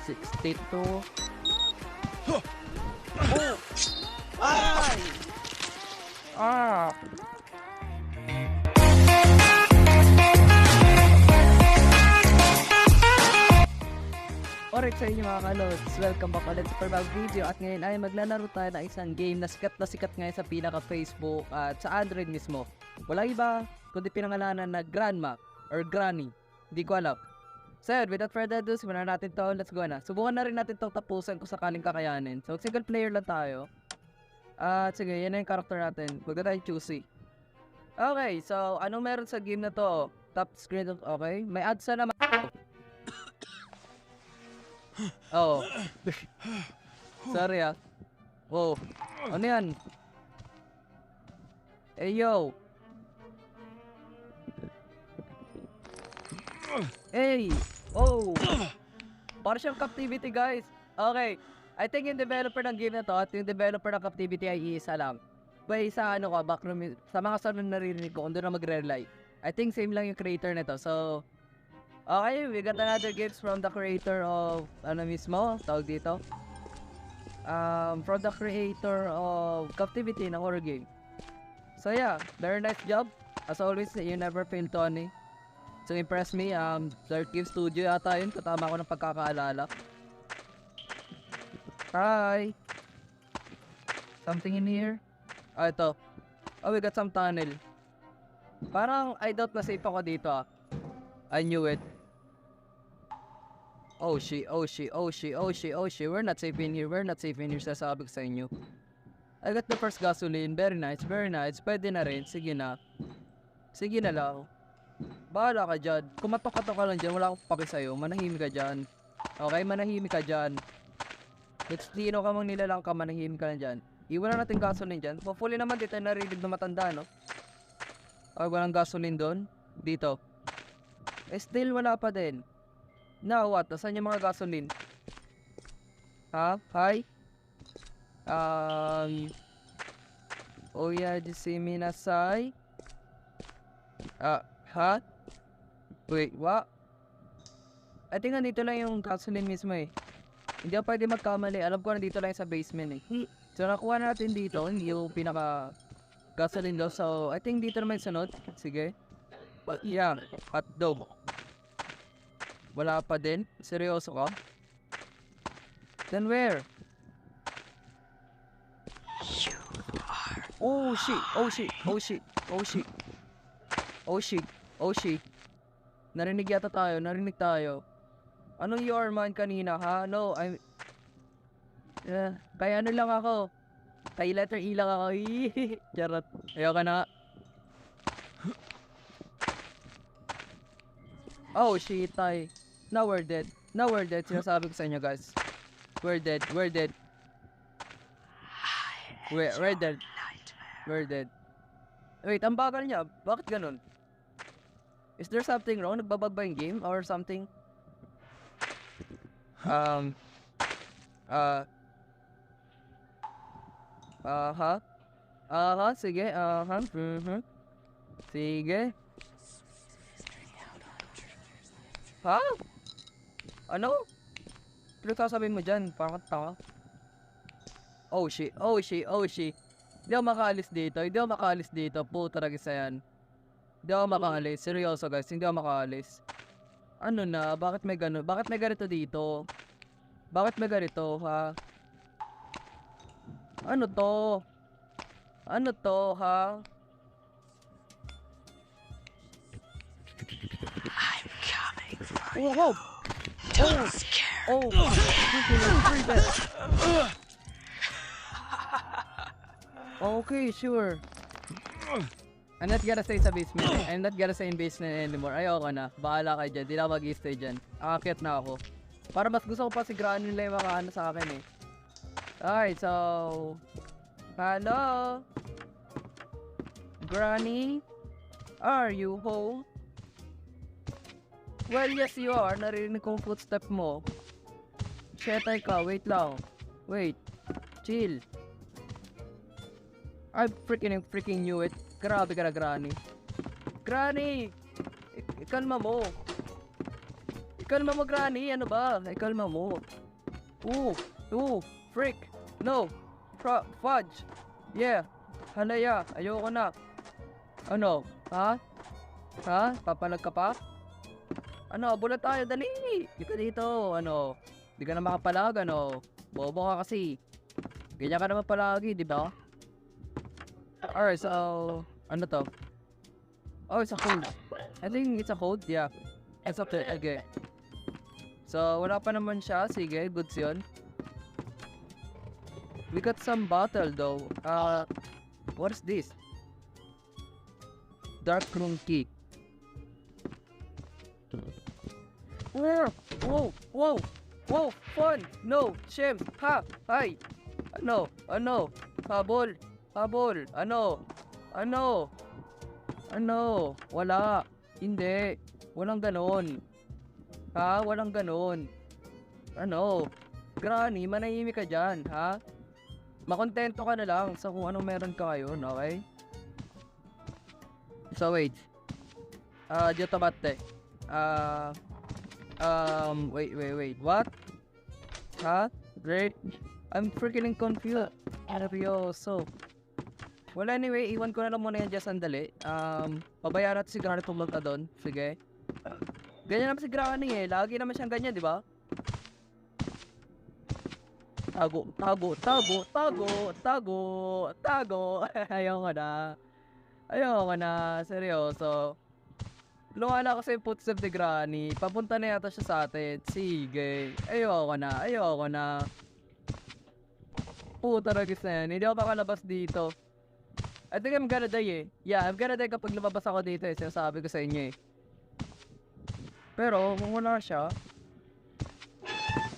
62. Oh! Ay! Ah! Alright sa inyo mga kalods, welcome back ulit sa Perbag Video at ngayon ay maglalaro tayo ng isang game na sikat ngayon sa pinaka-Facebook at sa Android mismo. Wala iba kundi pinangalanan na Grandma or Granny, hindi ko alam. So without further ado, simulan natin to, let's go na. Subukan na rin natin itong tapusan kung sakaling kakayanin. So single player lang tayo. At sige, yan na yung character natin. Huwag na tayo choosy. Okay, so anong meron sa game na to? Top screen, okay. May ads na naman. Oh. Sorry ah. Wow. Ano yan? Hey yo. Hey. Oh. Para siyang Captivity guys. Okay. I think yung developer ng game na to at yung developer ng Captivity ay iisa lang. By sa ano ko, backroom, sa mga sound na naririnig ko, kung doon na mag-rely. I think same lang yung creator nito. So, okay, we got another gifts from the creator of, ano mismo, tawag dito? From the creator of Captivity na horror game. So yeah, very nice job. As always, you never fail, Tony. So impress me, Third Cave Studio yata yun, katama ko ng pagkakaalala. Hi! Something in here? Ah, ito. Oh, we got some tunnel. Parang, I doubt na safe ako dito ah. I knew it. Oh shit, oh shit, oh shit, oh shit, oh shit. We're not safe in here, we're not safe in here, sasabi ko sa inyo. I got the first gasoline, very nice, very nice. Pwede na rin, sige na. Sige na lang. Bahala ka dyan. Kumatok-katok ka lang dyan, wala akong paki sa'yo. Manahimik ka dyan. Okay, manahimik ka dyan. Let's dino ka mang nilalang ka, manahimik ka lang dyan. Iwan na natin gasoline dyan. Hopefully naman dito ay narinig na matanda, no? Okay, walang gasoline doon. Dito. Eh, still wala pa din. Now what? Saan yung mga gasoline? Ha? Hi? Oh yeah, Jisimi Nasai? Ha? Wait, what? I think nandito lang yung gasoline mismo eh. Hindi ako pwede magkamali. Alam ko nandito lang sa basement eh. So nakuha natin dito. Hindi yung pinaka gasoline daw. So I think dito naman yung sunod. Sige. But yeah, hotdog. Wala pa din? Seryoso ka? Then where? Oh shit! Oh shit! Oh shit! Oh shit! Oh shit! Oh shit! Narinig yata tayo. Narinig tayo. Anong your man kanina ha? No, I'm... kaya ano lang ako. Kay letter E lang ako. Charot. Ayoko na. Oh shit, tay. Now we're dead. Now we're dead. Sinasabi ko sa inyo guys. We're dead. We're dead. We're dead. We're dead. Wait, ang bagal niya. Bakit ganun? Is there something wrong? Nagbabag ba yung game or something? Sige, sige. Ha? Ano? Ano sasabihin mo dyan? Parang tanga. Oh shit, oh shit, oh shit. Hindi ako makaalis dito, hindi ako makaalis dito. Puta na gisa yan. Hindi ako makaalis, seryoso guys, hindi ako makaalis. Ano na? Bakit may gano'n? Bakit may ganito dito? Bakit may ganito, ha? Ano to? Ano to, ha? I'm coming for Oh, you. oh! Don't scare Oh! Okay, sure. I'm not gonna stay sa basement. I'm not gonna stay in basement anymore. Ayoko na. Bahala kayo dyan. Di na mag-stay dyan. Akakit na ako. Para mas gusto ko pa si Granny nila yung makaano sa akin eh. Alright, so... Hello? Granny? Are you home? Well, yes you are. Narinig kong footstep mo. Shetay ka. Wait lang. Wait. Chill. I freaking knew it. Grabe ka na, Granny. Granny! Ikalma mo. Ikalma mo, Granny. Ano ba? Ikalma mo. Ooh, freak. No. Fudge. Yeah. Halaya. Ayoko na. Ano? Ha? Papalag ka pa? Ano? Bulat tayo. Dali. Dito dito. Ano? Di ka na makapalag. Ano? Bobo ka kasi. Ganyan ka naman palagi, di ba? Alright, so... Ano to? Oh, it's a code. I think it's a code. Yeah. It's up there. Okay. So, wala pa naman siya. Sige, goods yun. We got some bottle though. What is this? Dark room key. Whoa, fun! No, shame, ha, hi! Ano? Habol, ano? Wala, hindi, walang ganon. Ha, walang ganon. Ano? Granny, manahimik ka dyan, ha? Makontento ka na lang sa kung anong meron ka ngayon, okay? So wait. Dito bate. Wait. What? Ha? Great. I'm freaking confused. Seryoso. Well, anyway, iwan ko na lang muna yan dyan sandali. Pabayaan natin si Granny pumunta doon. Sige. Ganyan naman si Granny eh. Lagi naman siyang ganyan, di ba? Tago. Ayoko na. Seryoso. Lumala kasi yung footstep ni Granny. Papunta na yata siya sa atin. Sige. Ayoko na. Puta ragis na yan. Hindi ako makalabas dito. I think I'm gonna die eh. Yeah, I'm gonna die kapag lumabas ako dito eh. Sinasabi ko sa inyo eh. Pero, kung wala siya,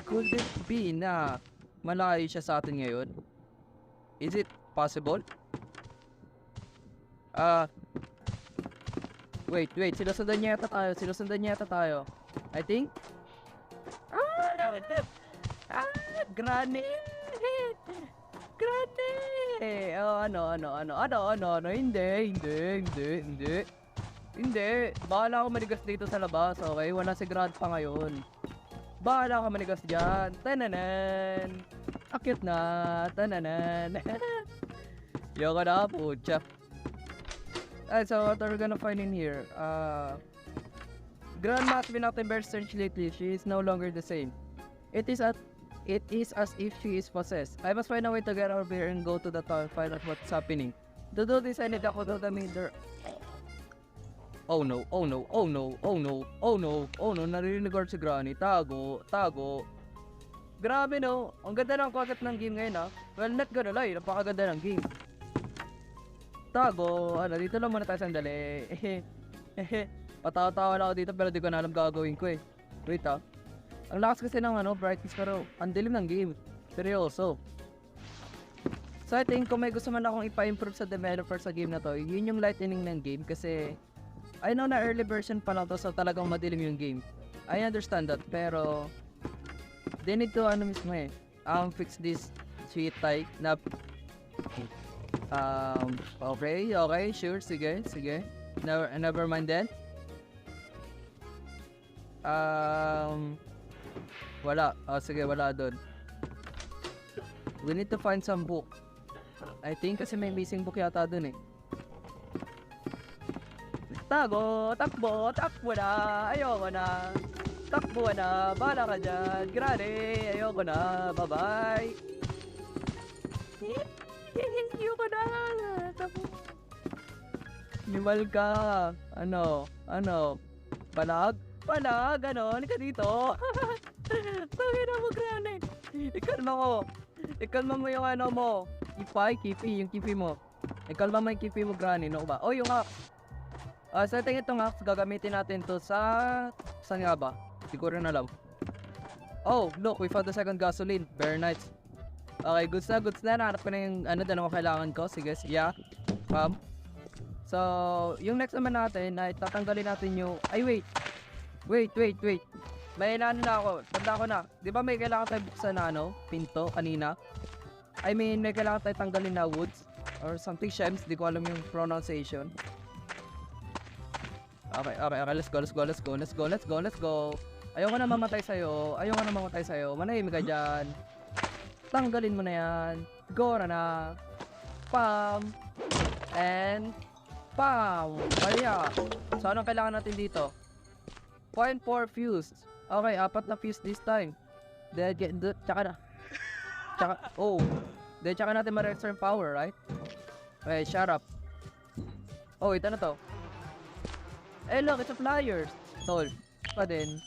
could it be na malayo siya sa atin ngayon? Is it possible? Wait, sinusundan niya yata tayo. I think? Granny! Oh, ano? Hindi. Bahala ako manigas dito sa labas, okay? Wala si Grant pa ngayon. Bahala ka manigas dyan. Tananan! Akit na! Tananan! Yoko na, pucha. Alright, so what are we gonna find in here? Grandma has been out in bear search lately. She is no longer the same. It is as if she is possessed. I must find a way to get over here and go to the town and find out what's happening. To do this, I need to go to the main. Oh no, narinig ko si Granny. Tago. Grabe no, ang ganda ng concept ng game ngayon ha. Well, not gonna lie, napakaganda ng game. Tago, dito lang muna tayo sandali. Patawa-tawa na ako dito pero di ko na alam gagawin ko eh. Wait ha. Ang lakas kasi ng brightness pero ang dilim ng game. Seryoso. So I think kung may gusto man akong ipa-improve sa developer sa game na to, yun yung lightening ng game kasi I know na early version pa lang to so talagang madilim yung game. I understand that pero they need to mismo eh. Fix this sweet type na okay, sure, sige. Never mind then. Wala. Sige, wala doon. We need to find some book. I think kasi may missing book yata doon eh. Takbo na. Ayoko na. Takbo na. Bahala ka dyan. Granny, ayoko na. Bye-bye. Ayoko na. Nimal ka. Ano? Palag? Ganon ka dito. Bakit na mo, Granny? Ikalma mo yung mo. Kipi mo. Ikalma mo yung kipi mo, Granny. No ba? Oh, yung axe. So I think itong axe, gagamitin natin to sa... Saan nga ba? Hindi ko rin alam. Oh, look, we found the second gasoline. Bear Nights. Okay, goods na. Nahanap ko na yung dalawa kailangan ko. Sige, yeah. So, yung next naman natin, ay tatanggalin natin yung... Ay, wait. May na ako. Tanda ko na. Di ba may kailangan tayo buksan na pinto kanina? I mean, may kailangan tayo tanggalin na woods. Or something, Shems. Di ko alam yung pronunciation. Okay. Let's go. Ayoko na mamatay sa'yo. Ayoko na mamatay sa'yo. Manahimik ka dyan. Tanggalin mo na yan. Go na. Pam. And pam. Kaya. So, anong kailangan natin dito? 0.4 fuse. Okay, 4 na fuse this time. Then, tsaka na. Tsaka, oh. Then, tsaka natin ma-return power, right? Okay, shut up. Oh, ito na to. Eh, look, it's a flyers. Tol. Pa din.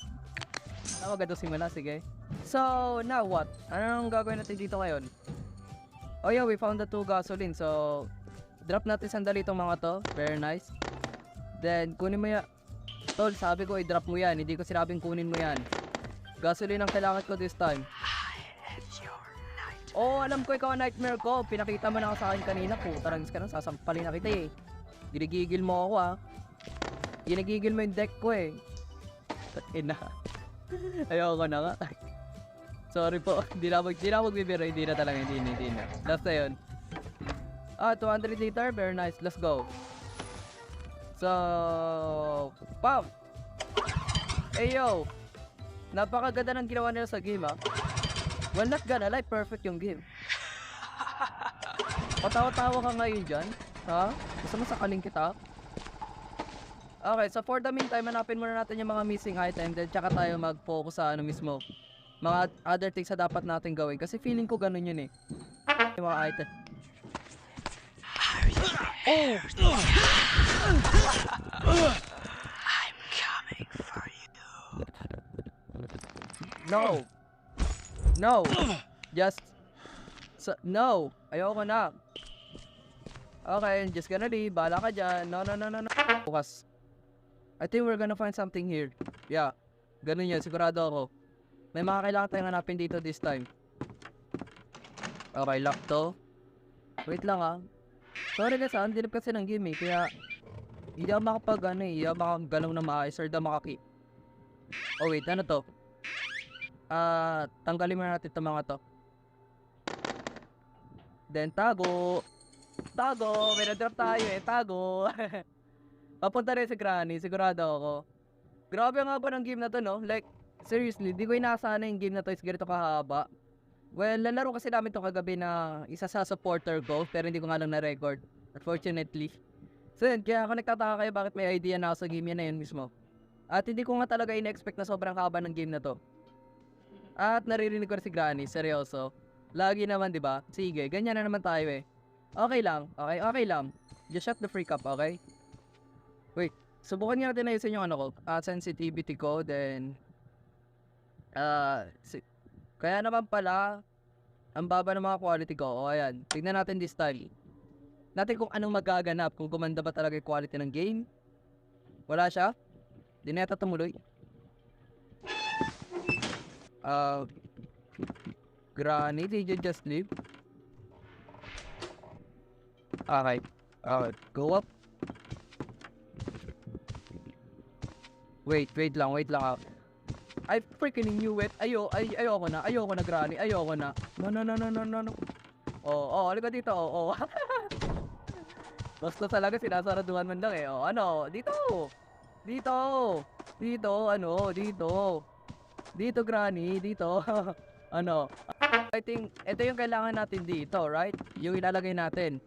Maganda simula, sige. So, now what? Anong gagawin natin dito ngayon? Oh yeah, we found the 2 gasoline. So, drop natin sandali itong mga to. Very nice. Then, kunin mo yan. Tol, sabi ko, i-drop mo yan. Hindi ko sinabing kunin mo yan. Gasoline ang kailangan ko this time. Oh, alam ko ikaw ang nightmare ko. Pinakita mo na ako sa akin kanina. Tarangis ka na, sasampalin na kita eh. Ginigigil mo ako ah. Ginigigil mo yung deck ko eh. Ina. Ayoko na nga. Sorry po. Hindi na magbibiro. Hindi na talaga. Hindi na. Last na yun. 200 liter. Very nice. Let's go. So, pam! Hey yo! Napakaganda ng ginawa nila sa game ah. Well, not gonna lie, perfect yung game. Patawa-tawa ka ngayon dyan? Ha? Gusto mo sakaling kita? Okay, so for the meantime, hanapin muna natin yung mga missing item. Then tsaka tayo mag-focus sa ano mismo. Mga other things na dapat natin gawin. Kasi feeling ko ganun yun eh. Yung mga item. Oh! I'm coming for you. No! No! Just... no! Ayoko na. Okay, just gonna leave. Bahala ka dyan. No. Focus. I think we're gonna find something here. Yeah. Ganun yun. Sigurado ako. May mga kailangan tayong hanapin dito this time. Okay, lock to. Wait lang ah. Sorry guys ah. Ang dilip kasi ng game eh. Kaya... Hindi ako makapag hindi ako makagalaw na maayos or makaki. Oh wait, ano to? Tanggalin mo natin itong mga to. Then tago. Tago! May na-drop tayo eh. Tago! Papunta rin si Granny. Sigurado ako. Grabe nga ba ng game na to no? Like, seriously, di ko inaasahan na yung game na to is ganito kahaba. Well, lalaro kasi namin to kagabi na isa sa supporter ko. Pero hindi ko nga lang na-record. Unfortunately. So yun, kaya ako nagtataka kayo bakit may idea na ako sa game yan na yun mismo. At hindi ko nga talaga in-expect na sobrang haba ng game na to. At naririnig ko na si Granny, seryoso. Lagi naman, di ba? Sige, ganyan na naman tayo eh. Okay lang, okay lang. Just shut the freak up, okay? Wait, subukan nga natin ayusin yung ano ko. Sensitivity ko, then... kaya naman pala, ang baba ng mga quality ko. O ayan, tignan natin this time. Natin kung anong magaganap, kung gumanda ba talaga yung quality ng game. Wala siya? Di na yata tumuloy. Granny, did you just leave? Okay. Go up. Wait lang. I freaking knew it. Ayoko na, Granny. Ayoko na. No. Oh, halika dito. Oh. Basta talaga sinasaraduhan man lang eh. Oh, ano? Dito. Dito, Granny. Dito. Ano? I think, ito yung kailangan natin dito, right? Yung ilalagay natin.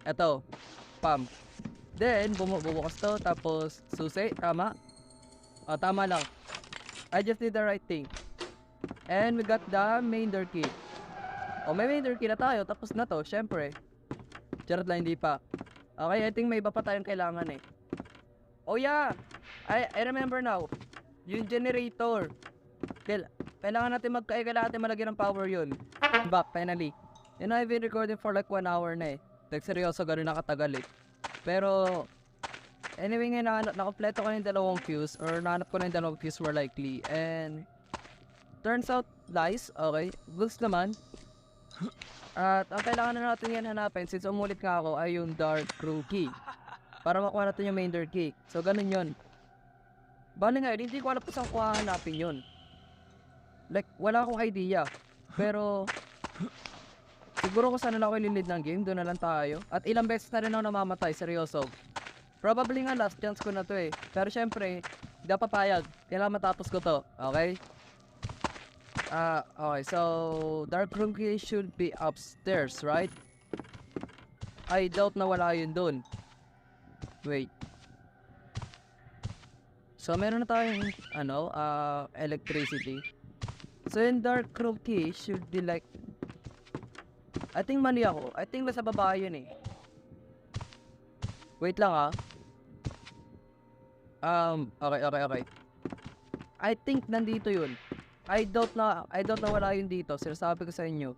Ito. Pam. Then, bubukas to. Tapos, susi. Tama? Oh, tama lang. I just did the right thing. And we got the main door key. Oh, may main door key na tayo. Tapos na to, syempre. Charot lang, hindi pa. Okay, I think may iba pa tayong kailangan eh. Oh yeah! I remember now. Yung generator. Kailangan natin malagyan ng power yun. Back, finally. You know, I've been recording for like 1 hour na eh. Like, seryoso, gano'n nakatagal eh. Pero, anyway nga, nakompleto ko na yung 2 fuse. Or nahanap ko na yung 2 fuse more likely. And, turns out, nice. Okay. Goods naman. At, ang kailangan na natin yan hanapin, since umulit nga ako, ay yung dark crew key. Para makuha natin yung main door key. So, ganun yun. Bali nga, hindi ko alam kung saan ko hahanapin yun. Like, wala akong idea. Pero, siguro kung saan na ako ililid ng game, doon na lang tayo. At ilang beses na rin ako namamatay, seryoso. Probably nga last chance ko na to eh. Pero syempre, Hindi ako papayag. Kailangan matapos ko to. Okay? Okay. So, dark room key should be upstairs, right? I doubt na wala yun dun. Wait. So, meron na tayong, electricity. So, yung dark room key should be like... I think mali ako. I think nasa baba yun eh. Wait lang ah. Okay. I think nandito yun. I doubt na wala yun dito. Sinasabi ko sa inyo.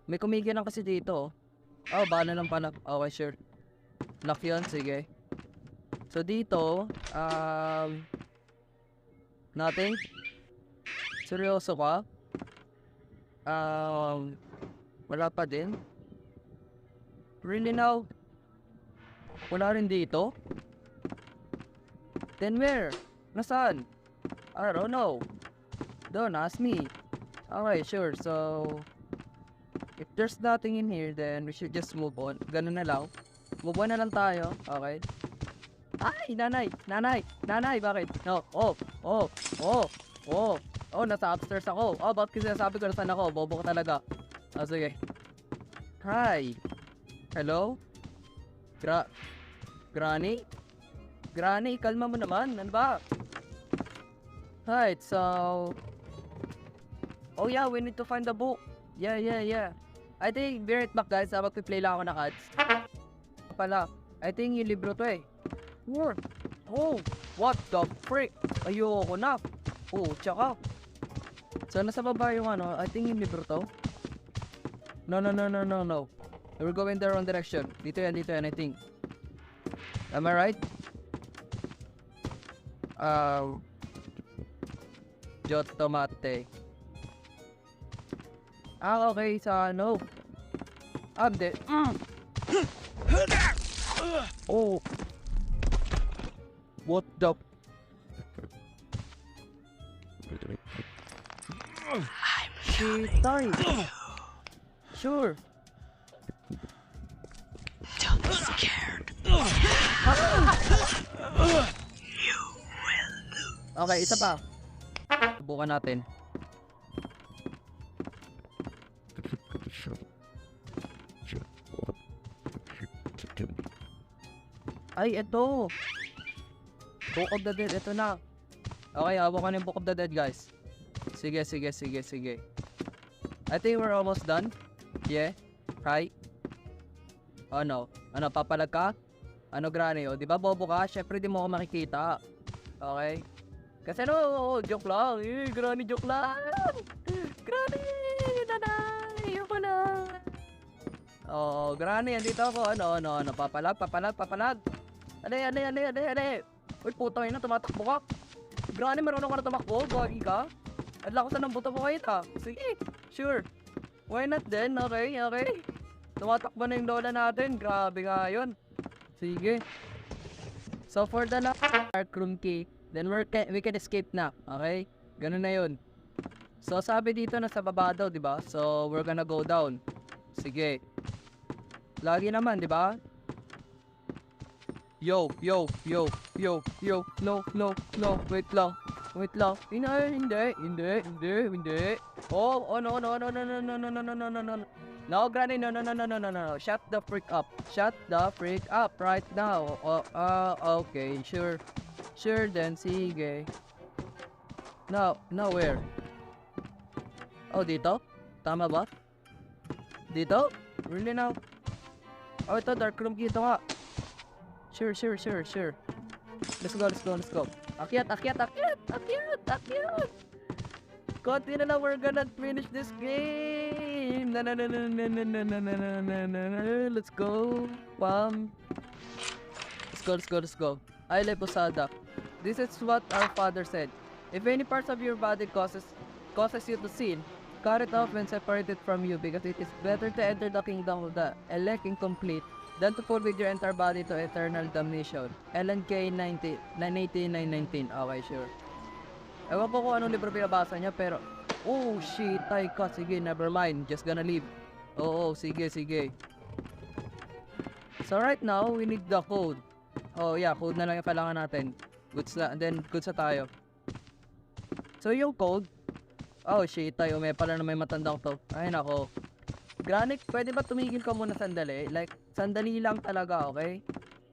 May kumikilang kasi dito. Oh, bala lang panap. Okay, sure. Lock yun, sige. So dito, nothing. Seryoso ka? Wala pa din. Really now? Wala rin dito? Then where? Nasaan? I don't know. Don't ask me. Okay, sure. So, if there's nothing in here, then we should just move on. Ganun na lang. Move on na lang tayo. Okay. Ay, nanay, bakit? No, nasa upstairs ako. Bakit kasi sabi ko na saan ako? Bobo ko talaga. Sige. Hi. Hello? Granny? Granny, kalma mo naman. Ano ba? Right, so... Oh yeah, we need to find the book. Yeah. I think, be right back guys. Magpiplay lang ako na cards. Pala, I think yung libro to eh. Oh, what the frick? Ayoko na. Oh, tsaka. So, nasa baba yung I think yung libro to. No. We're going the wrong direction. Dito yan, I think. Am I right? Jotomate. Okay, sa Update. Oh. What the... She died. Sure. Don't be scared. Okay, isa pa. Subukan natin. Ay, ito. Book of the Dead, ito na. Okay, hawak ko na yung Book of the Dead, guys. Sige. I think we're almost done. Yeah. Right? Oh no. Ano, papalag ka? Ano, Granny? O, di ba bobo ka? Syempre, di mo ako makikita. Okay? Kasi joke lang. Granny, joke lang. Granny, nanay, ayoko na. Granny, andito ako. Ano, papalag. Ano. Uy, putang ina, tumatakbo ka. Granny, marunong ka na tumakbo. Gagi ka. At lakas na ng buto mo kayo ta. Sige, sure. Why not then? Okay. Tumatakbo na yung lola natin. Grabe nga yun. Sige. So for the dark room key, then we can escape na. Okay? Ganun na yun. So sabi dito na sa baba daw, di ba? So we're gonna go down. Sige. Lagi naman, di ba? Yo. No. Wait lang. Hindi. Oh, no. No, Granny, no. Shut the freak up right now. Okay, sure. Then, sige. No, where? Oh, dito? Tama ba? Dito? Really now? Oh, ito, dark room key. Ito nga. Sure. Let's go. Akyat. Konti na lang, we're gonna finish this game. No. Let's go. Let's go. Aile Posada. This is what our father said. If any parts of your body causes you to sin, cut it off and separate it from you, because it is better to enter the kingdom of the elect incomplete than to put with your entire body to eternal damnation. Ellen K. 1919. Okay, sure. Ewan ko kung anong libro pinabasa niya, pero... Oh, shit, tay ka. Sige, never mind. Just gonna leave. Oo, sige. So right now, we need the code. Oh yeah, code na lang yung kailangan natin. Goods na, and then goods na tayo. So yung code, oh shit, tayo may pala na may matandang to. Ay nako. Granic, pwede ba tumigil ka muna sandali? Like, sandali lang talaga, okay?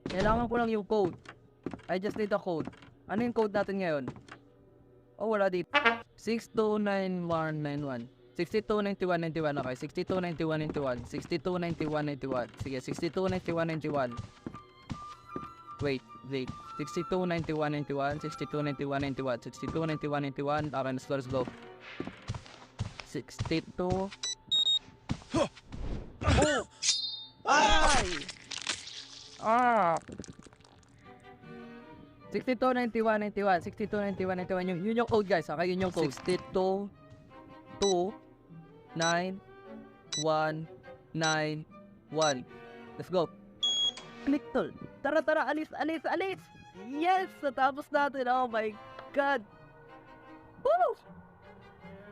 Kailangan ko lang yung code. I just need the code. Ano yung code natin ngayon? Oh, wala dito. 629191. 629191, okay. 629191. 629191. Sige, 629191. Wait. 629191. 629191. 629191. Okay, let's go. 62. Oh! Ay! Ah! 629191. 629191. Yun yung code, guys. Okay, yun yung code. 622991. Let's go. Click tol. Tara, alis. Yes! Natapos natin. Oh my God. Woo!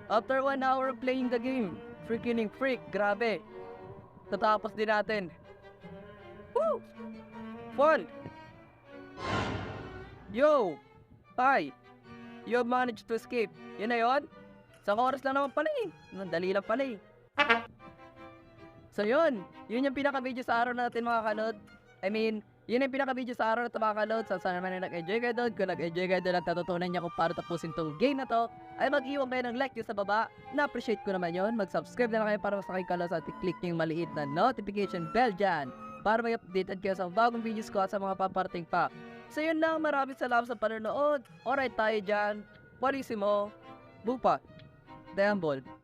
After 1 hour of playing the game. Freaking freak. Grabe. Natapos din natin. Woo! Fun! Yo! Hi! You managed to escape. Yun na yun? Isang oras lang naman pala eh. Dali lang pala eh. So yun. Yun yung pinaka-video sa araw natin mga kanod. I mean, yun yung pinaka-video sa araw na ito mga kanod. So sana naman na nag-enjoy kayo doon. Kung nag-enjoy kayo doon at natutunan niya kung paano tapusin tong game na to, ay mag-iwan kayo ng like nyo sa baba. Na-appreciate ko naman yun. Mag-subscribe na lang kayo para mas nakikalo sa click nyo yung maliit na notification bell dyan. Para may updated kayo sa bagong videos ko at sa mga paparating pa. So yun lang, maraming salamat sa panonood. Alright tayo dyan. Parisimo. Bupa. Dayambol.